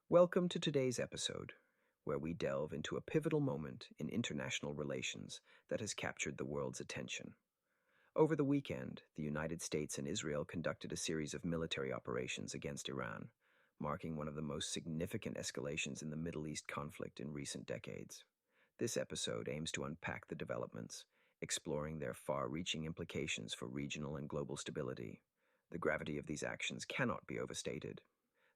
Welcome to today's episode, where we delve into a pivotal moment in international relations that has captured the world's attention. Over the weekend, the United States and Israel conducted a series of military operations against Iran, marking one of the most significant escalations in the Middle East conflict in recent decades. This episode aims to unpack the developments, exploring their far-reaching implications for regional and global stability. The gravity of these actions cannot be overstated.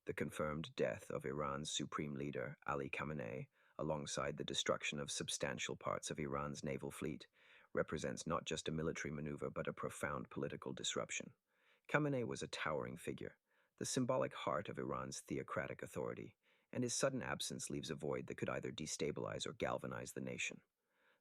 The confirmed death of Iran's supreme leader, Ali Khamenei, alongside the destruction of substantial parts of Iran's naval fleet, represents not just a military maneuver but a profound political disruption. Khamenei was a towering figure, the symbolic heart of Iran's theocratic authority, and his sudden absence leaves a void that could either destabilize or galvanize the nation.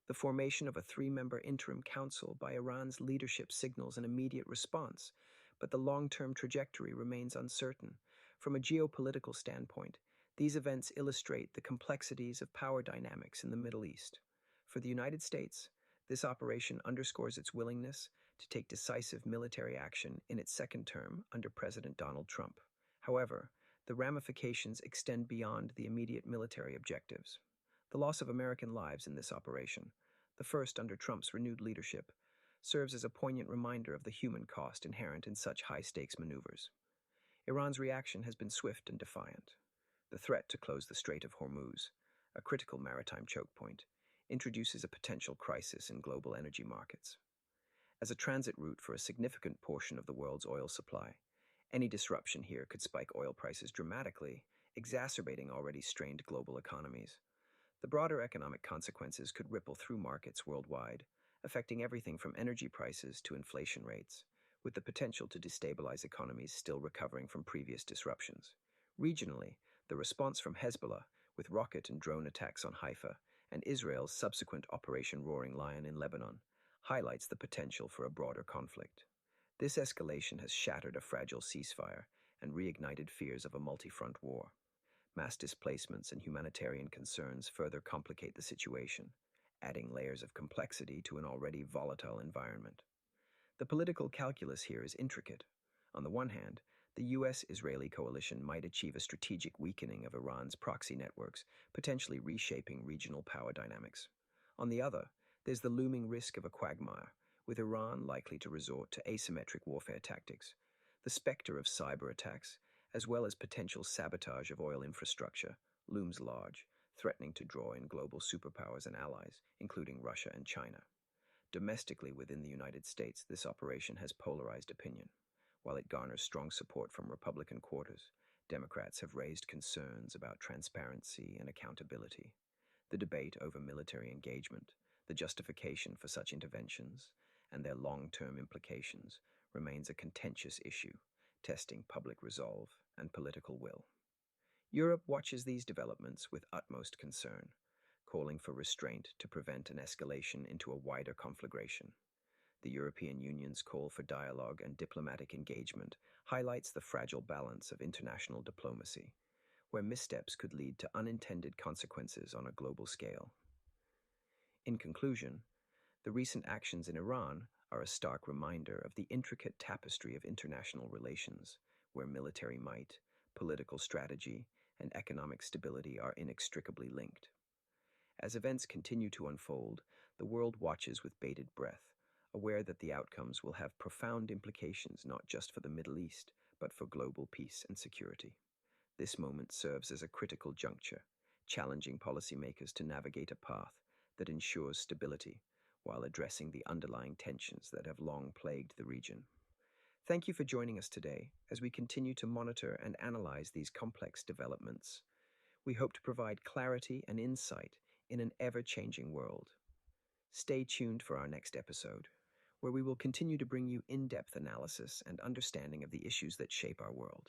The formation of a three-member interim council by Iran's leadership signals an immediate response, but the long-term trajectory remains uncertain. From a geopolitical standpoint, these events illustrate the complexities of power dynamics in the Middle East. For the United States, this operation underscores its willingness to take decisive military action in its second term under President Donald Trump. However, the ramifications extend beyond the immediate military objectives. The loss of American lives in this operation, the first under Trump's renewed leadership, serves as a poignant reminder of the human cost inherent in such high-stakes maneuvers. Iran's reaction has been swift and defiant. The threat to close the Strait of Hormuz, a critical maritime choke point, introduces a potential crisis in global energy markets. As a transit route for a significant portion of the world's oil supply, any disruption here could spike oil prices dramatically, exacerbating already strained global economies. The broader economic consequences could ripple through markets worldwide, affecting everything from energy prices to inflation rates, with the potential to destabilize economies still recovering from previous disruptions. Regionally, the response from Hezbollah, with rocket and drone attacks on Haifa, and Israel's subsequent Operation Roaring Lion in Lebanon, highlights the potential for a broader conflict. This escalation has shattered a fragile ceasefire and reignited fears of a multi-front war. Mass displacements and humanitarian concerns further complicate the situation, adding layers of complexity to an already volatile environment. The political calculus here is intricate. On the one hand, the US-Israeli coalition might achieve a strategic weakening of Iran's proxy networks, potentially reshaping regional power dynamics. On the other, there's the looming risk of a quagmire, with Iran likely to resort to asymmetric warfare tactics. The specter of cyber attacks, as well as potential sabotage of oil infrastructure, looms large, threatening to draw in global superpowers and allies, including Russia and China. Domestically within the United States, this operation has polarized opinion. While it garners strong support from Republican quarters, Democrats have raised concerns about transparency and accountability. The debate over military engagement, the justification for such interventions, and their long-term implications remains a contentious issue, testing public resolve and political will. Europe watches these developments with utmost concern, calling for restraint to prevent an escalation into a wider conflagration. The European Union's call for dialogue and diplomatic engagement highlights the fragile balance of international diplomacy, where missteps could lead to unintended consequences on a global scale. In conclusion, the recent actions in Iran are a stark reminder of the intricate tapestry of international relations, where military might, political strategy, and economic stability are inextricably linked. As events continue to unfold, the world watches with bated breath, aware that the outcomes will have profound implications not just for the Middle East, but for global peace and security. This moment serves as a critical juncture, challenging policymakers to navigate a path that ensures stability while addressing the underlying tensions that have long plagued the region. Thank you for joining us today as we continue to monitor and analyze these complex developments. We hope to provide clarity and insight in an ever-changing world. Stay tuned for our next episode, where we will continue to bring you in-depth analysis and understanding of the issues that shape our world.